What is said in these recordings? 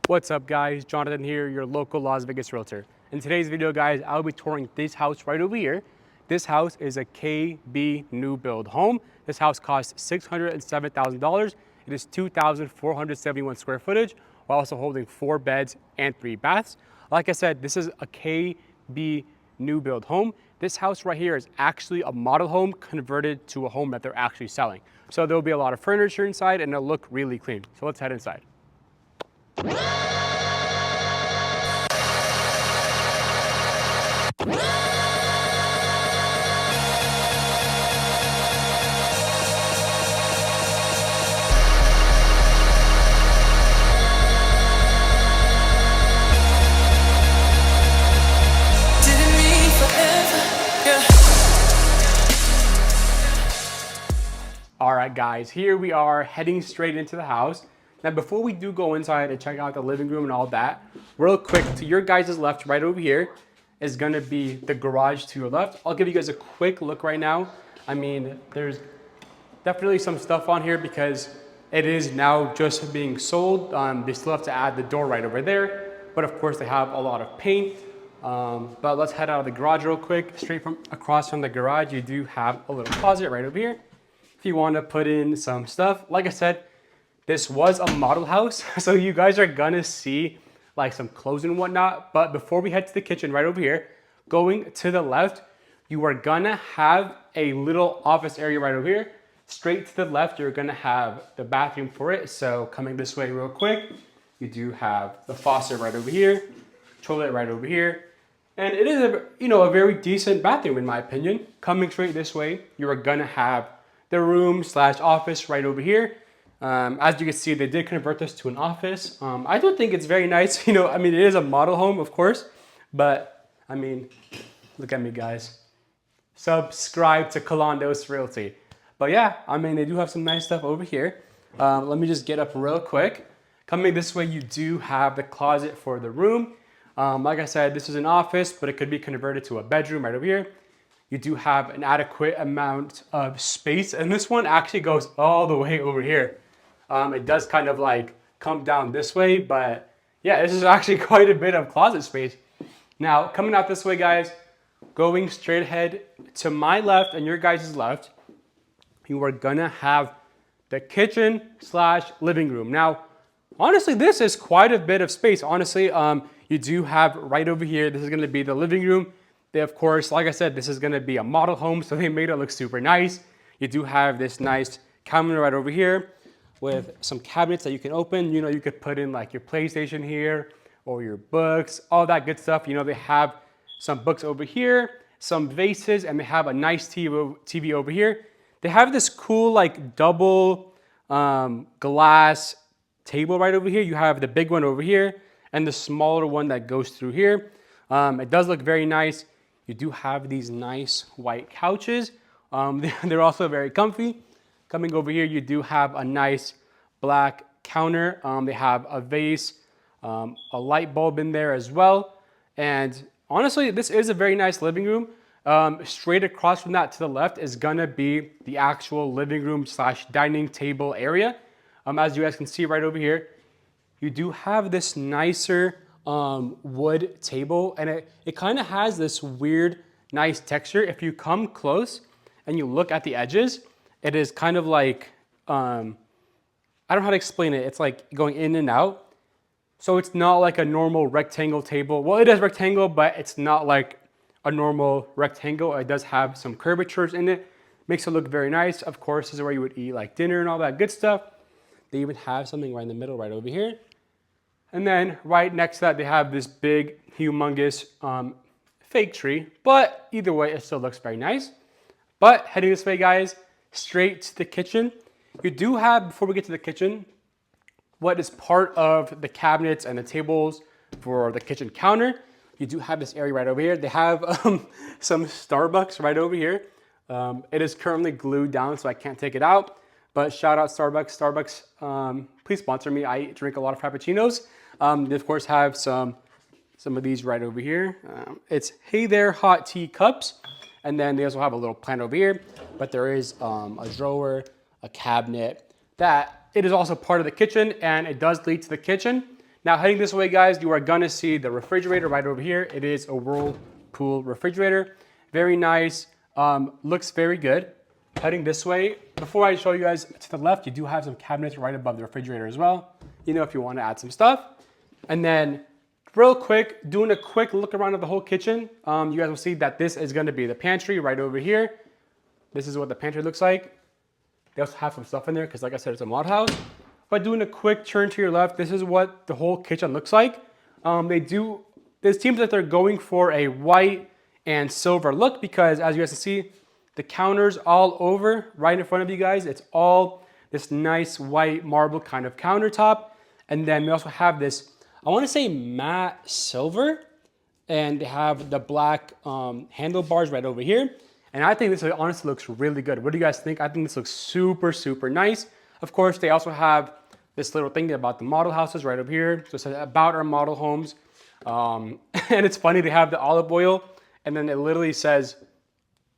What's up guys, Jonathan here, your local Las Vegas realtor. In today's video guys, I'll be touring this house right over here. This house is a KB new build home. This house costs $607,000. It is 2,471 square footage, while also holding 4 beds and 3 baths. Like I said, this is a KB new build home. This house right here is actually a model home converted to a home that they're actually selling. So there'll be a lot of furniture inside and it'll look really clean. So let's head inside. All right guys, here we are heading straight into the house. Now before we do go inside and check out the living room and all that, real quick, to your guys' left right over here is gonna be the garage to your left. I'll give you guys a quick look right now. I mean, there's definitely some stuff on here because it is now just being sold. They still have to add the door right over there, but of course they have a lot of paint. But let's head out of the garage real quick. Straight from across from the garage, you do have a little closet right over here. If you want to put in some stuff, like I said, this was a model house, so you guys are gonna see like some clothes and whatnot. But before we head to the kitchen right over here, going to the left, you are gonna have a little office area right over here. Straight to the left, you're gonna have the bathroom for it. So coming this way real quick, you do have the faucet right over here, toilet right over here. And it is a very decent bathroom in my opinion. Coming straight this way, you are gonna have the room slash office right over here. As you can see, they did convert this to an office. I do think it's very nice. I mean, it is a model home, of course, but I mean, look at me guys. Subscribe to Kalandos Realty. But yeah, I mean, they do have some nice stuff over here. Let me just get up real quick. Coming this way, you do have the closet for the room. Like I said, this is an office, but it could be converted to a bedroom right over here. You do have an adequate amount of space, and this one actually goes all the way over here. It does kind of like come down this way, but yeah, this is actually quite a bit of closet space. Now, coming out this way, guys, going straight ahead to my left and your guys' left, you are gonna have the kitchen slash living room. Now, honestly, this is quite a bit of space. Honestly, you do have right over here, this is gonna be the living room. They, of course, like I said, this is gonna be a model home, so they made it look super nice. You do have this nice cabinet right over here with some cabinets that you can open. You could put in like your PlayStation here or your books, all that good stuff. They have some books over here, some vases, and they have a nice TV over here. They have this cool like double glass table right over here. You have the big one over here and the smaller one that goes through here. It does look very nice. You do have these nice white couches. They're also very comfy. Coming over here, you do have a nice black counter. They have a vase, a light bulb in there as well. And honestly, this is a very nice living room. Straight across from that to the left is gonna be the actual living room slash dining table area. As you guys can see right over here, you do have this nicer wood table, and it kind of has this weird nice texture. If you come close and you look at the edges, it is kind of like I don't know how to explain it. It's like going in and out, so it's not like a normal rectangle table. Well, it is rectangle, but it's not like a normal rectangle. It does have some curvatures in it, makes it look very nice. Of course, this is where you would eat like dinner and all that good stuff. They even have something right in the middle right over here. And then right next to that, they have this big, humongous fake tree. But either way, it still looks very nice. But heading this way, guys, straight to the kitchen. You do have, before we get to the kitchen, what is part of the cabinets and the tables for the kitchen counter. You do have this area right over here. They have some Starbucks right over here. It is currently glued down, so I can't take it out. But shout out Starbucks. Starbucks, please sponsor me. I drink a lot of Frappuccinos. They of course have some of these right over here. It's Hey There Hot Tea Cups. And then they also have a little plant over here. But there is a drawer, a cabinet that it is also part of the kitchen, and it does lead to the kitchen. Now heading this way, guys, you are gonna see the refrigerator right over here. It is a Whirlpool refrigerator. Very nice, looks very good. Heading this way, before I show you guys to the left, you do have some cabinets right above the refrigerator as well. You know, if you wanna add some stuff. And then real quick, doing a quick look around of the whole kitchen, you guys will see that this is gonna be the pantry right over here. This is what the pantry looks like. They also have some stuff in there because like I said, it's a mod house. But doing a quick turn to your left, this is what the whole kitchen looks like. It seems that they're going for a white and silver look because as you guys can see, the counters all over right in front of you guys, it's all this nice white marble kind of countertop. And then we also have this, I wanna say matte silver, and they have the black handlebars right over here. And I think this honestly looks really good. What do you guys think? I think this looks super, super nice. Of course, they also have this little thing about the model houses right over here. So it says about our model homes. And it's funny, they have the olive oil and then it literally says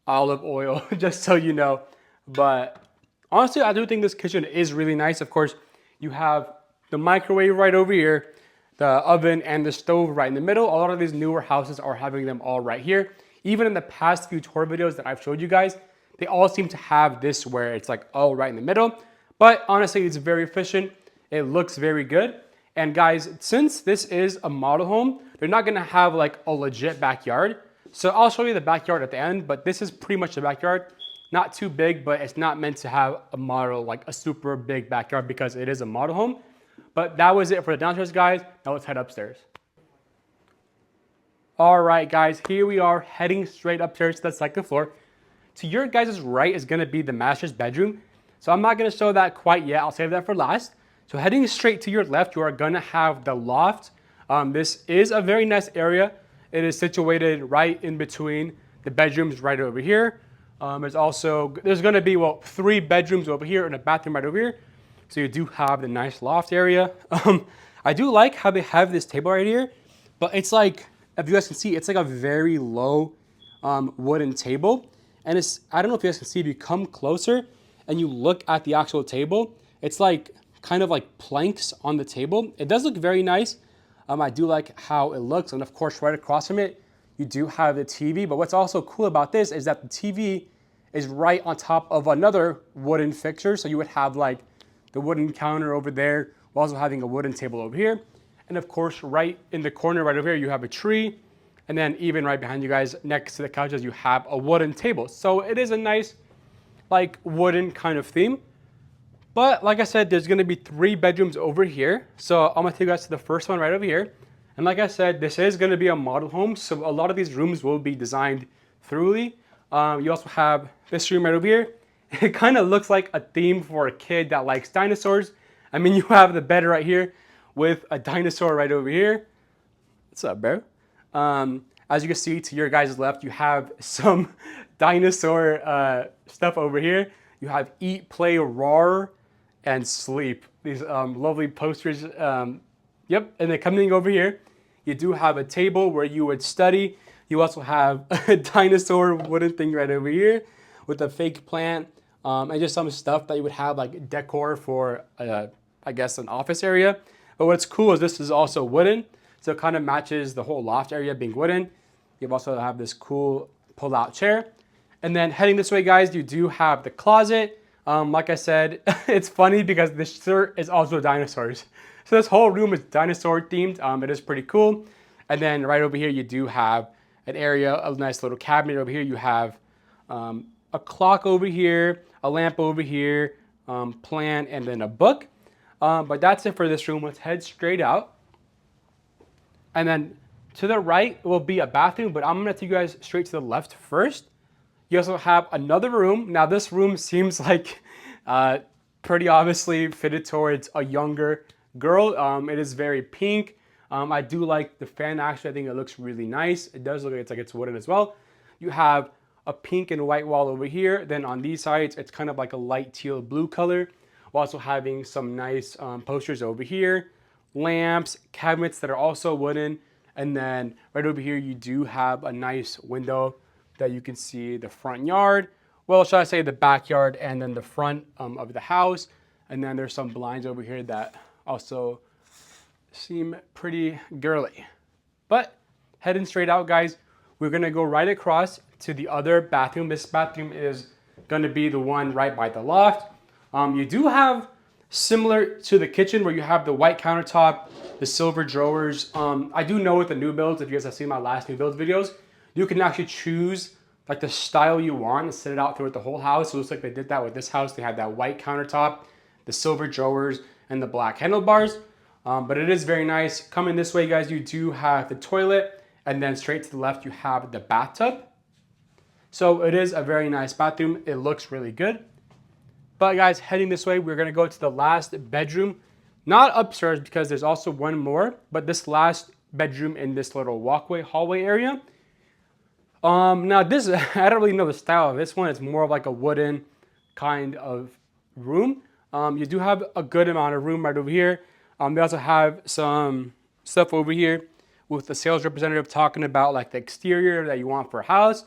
olive oil, just so you know. But honestly, I do think this kitchen is really nice. Of course, you have the microwave right over here, the oven and the stove right in the middle. A lot of these newer houses are having them all right here. Even in the past few tour videos that I've showed you guys, they all seem to have this where it's like all right in the middle. But honestly, it's very efficient. It looks very good. And guys, since this is a model home, they're not gonna have like a legit backyard. So I'll show you the backyard at the end, but this is pretty much the backyard. Not too big, but it's not meant to have a model, like a super big backyard because it is a model home. But that was it for the downstairs, guys. Now let's head upstairs. All right, guys, here we are heading straight upstairs to the second floor. To your guys' right is gonna be the master's bedroom. So I'm not gonna show that quite yet. I'll save that for last. So heading straight to your left, you are gonna have the loft. This is a very nice area. It is situated right in between the bedrooms right over here. There's gonna be, 3 bedrooms over here and a bathroom right over here. So you do have the nice loft area. I do like how they have this table right here, but it's like, if you guys can see, it's like a very low wooden table. And I don't know if you guys can see, if you come closer and you look at the actual table, it's like kind of like planks on the table. It does look very nice. I do like how it looks. And of course, right across from it, you do have the TV. But what's also cool about this is that the TV is right on top of another wooden fixture. So you would have like the wooden counter over there, while also having a wooden table over here. And of course, right in the corner right over here, you have a tree. And then even right behind you guys, next to the couches, you have a wooden table. So it is a nice, like, wooden kind of theme. But like I said, there's gonna be 3 bedrooms over here. So I'm gonna take you guys to the first one right over here. And like I said, this is gonna be a model home. So a lot of these rooms will be designed thoroughly. You also have this room right over here. It kind of looks like a theme for a kid that likes dinosaurs. I mean, you have the bed right here with a dinosaur right over here. What's up, bro? As you can see to your guys' left, you have some dinosaur stuff over here. You have eat, play, roar, and sleep. These lovely posters. Yep, and then coming over here, you do have a table where you would study. You also have a dinosaur wooden thing right over here with a fake plant and just some stuff that you would have like decor for, I guess, an office area. But what's cool is this is also wooden. So it kind of matches the whole loft area being wooden. You also have this cool pull-out chair. And then heading this way, guys, you do have the closet. Like I said, it's funny because this shirt is also dinosaurs. So this whole room is dinosaur themed. It is pretty cool. And then right over here, you do have an area, a nice little cabinet over here. You have a clock over here, a lamp over here, plant, and then a book. But that's it for this room. Let's head straight out. And then to the right will be a bathroom, but I'm gonna take you guys straight to the left first. You also have another room. Now this room seems like pretty obviously fitted towards a younger girl. It is very pink. I do like the fan actually. I think it looks really nice. It does look like it's wooden as well. You have a pink and white wall over here. Then on these sides, it's kind of like a light teal blue color. While also having some nice posters over here. Lamps, cabinets that are also wooden. And then right over here, you do have a nice window that you can see the front yard. Well, should I say the backyard and then the front of the house. And then there's some blinds over here that also seem pretty girly. But heading straight out, guys, we're gonna go right across to the other bathroom. This bathroom is gonna be the one right by the loft. You do have, similar to the kitchen, where you have the white countertop, the silver drawers. I do know with the new builds, if you guys have seen my last new builds videos, you can actually choose like the style you want and set it out throughout the whole house. So it looks like they did that with this house. They had that white countertop, the silver drawers, and the black handlebars. But it is very nice. Coming this way, guys, you do have the toilet, and then straight to the left, you have the bathtub. So it is a very nice bathroom. It looks really good. But guys, heading this way, we're gonna go to the last bedroom. Not upstairs, because there's also one more, but this last bedroom in this little walkway, hallway area. Now this, I don't really know the style of this one. It's more of like a wooden kind of room. You do have a good amount of room right over here. They also have some stuff over here with the sales representative talking about like the exterior that you want for a house.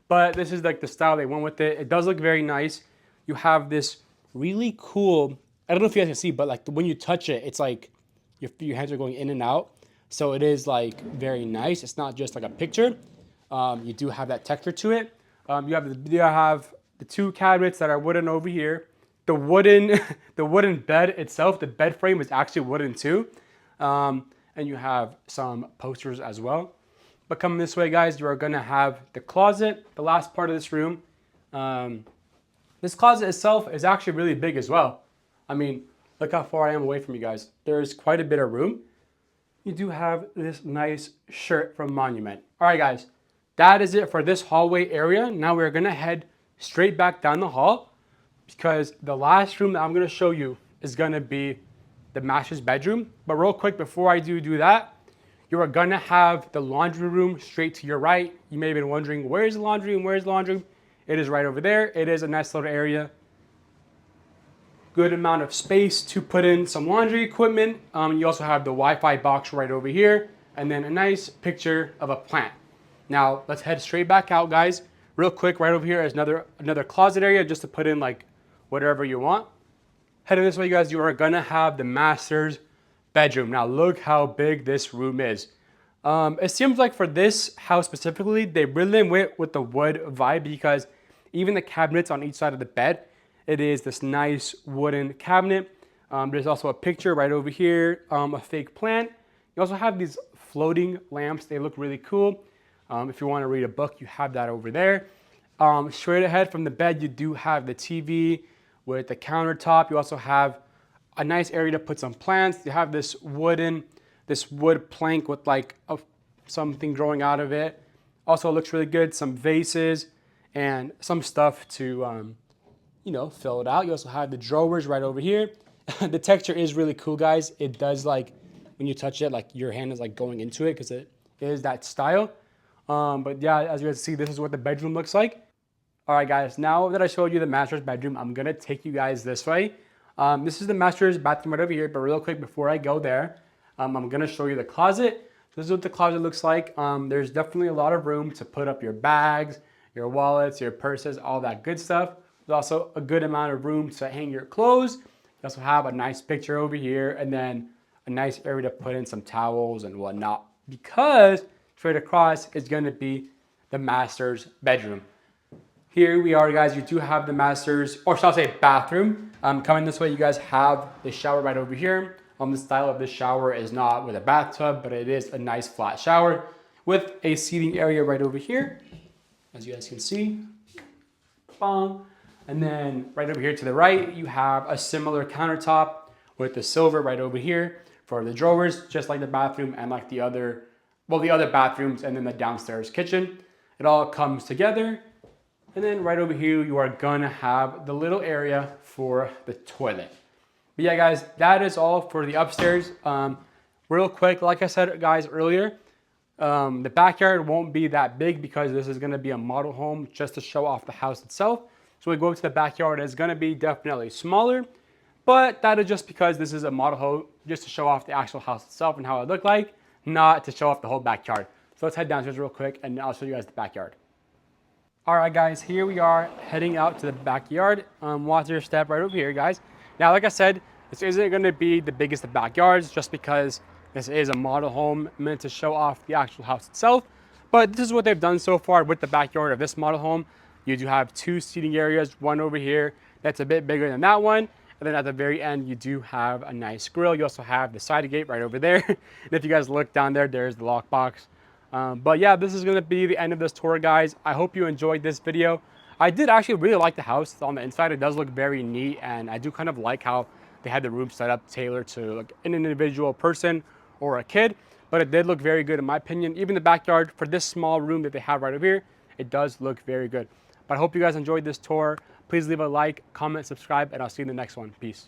But this is like the style they went with it. It does look very nice. You have this really cool, I don't know if you guys can see, but like when you touch it, it's like your hands are going in and out. So it is like very nice. It's not just like a picture. You do have that texture to it. You have the two cabinets that are wooden over here. The wooden bed itself, the bed frame is actually wooden too. And you have some posters as well. But coming this way, guys, you are gonna have the closet, the last part of this room. This closet itself is actually really big as well. I mean, look how far I am away from you guys. There's quite a bit of room. You do have this nice shirt from Monument. All right, guys, that is it for this hallway area. Now we're gonna head straight back down the hall, because the last room that I'm gonna show you is gonna be the master's bedroom. But real quick, before I do that, you are gonna have the laundry room straight to your right. You may have been wondering, where's the laundry room? Where's the laundry room? It is right over there. It is a nice little area. Good amount of space to put in some laundry equipment. You also have the Wi-Fi box right over here, and then a nice picture of a plant. Now let's head straight back out, guys. Real quick, right over here is another closet area just to put in like whatever you want. Heading this way, you guys, you are gonna have the master's bedroom. Now look how big this room is. It seems like for this house specifically, they really went with the wood vibe, because even the cabinets on each side of the bed, it is this nice wooden cabinet. There's also a picture right over here, a fake plant. You also have these floating lamps. They look really cool. If you want to read a book, you have that over there. Straight ahead from the bed, you do have the TV with the countertop. You also have a nice area to put some plants. You have this wood plank with like something growing out of it. Also looks really good. Some vases and some stuff to, fill it out. You also have the drawers right over here. The texture is really cool, guys. It does, like, when you touch it, like your hand is like going into it, because it is that style. But yeah, as you guys see, this is what the bedroom looks like. All right, guys, now that I showed you the master's bedroom, I'm gonna take you guys this way. This is the master's bathroom right over here, but real quick before I go there, I'm gonna show you the closet. This is what the closet looks like. There's definitely a lot of room to put up your bags, your wallets, your purses, all that good stuff. There's also a good amount of room to hang your clothes. You also have a nice picture over here, and then a nice area to put in some towels and whatnot, because straight across is gonna be the master's bedroom. Here we are, guys. You do have the master's, or shall I say bathroom. Coming this way, you guys have the shower right over here. The style of this shower is not with a bathtub, but it is a nice flat shower with a seating area right over here, as you guys can see. Bong. And then right over here to the right, you have a similar countertop with the silver right over here for the drawers, just like the bathroom and like the other bathrooms, and then the downstairs kitchen. It all comes together. And then right over here, you are gonna have the little area for the toilet. But yeah, guys, that is all for the upstairs. Real quick, like I said, guys, earlier, the backyard won't be that big, because this is gonna be a model home just to show off the house itself. So we go to the backyard, it's gonna be definitely smaller, but that is just because this is a model home, just to show off the actual house itself and how it looked like, not to show off the whole backyard. So let's head downstairs real quick, and I'll show you guys the backyard. All right, guys, here we are heading out to the backyard. Watch your step right over here, guys. Now, like I said, this isn't gonna be the biggest of backyards, just because This is a model home meant to show off the actual house itself, but this is what they've done so far with the backyard of this model home. You do have 2 seating areas, one over here that's a bit bigger than that one. And then at the very end, you do have a nice grill. You also have the side gate right over there. And if you guys look down there, there's the lockbox. But yeah, this is gonna be the end of this tour, guys. I hope you enjoyed this video. I did actually really like the house. On the inside, it does look very neat, and I do kind of like how they had the room set up tailored to like an individual person or a kid. But it did look very good in my opinion. Even the backyard for this small room that they have right over here, it does look very good. But I hope you guys enjoyed this tour. Please leave a like, comment, subscribe, and I'll see you in the next one. Peace.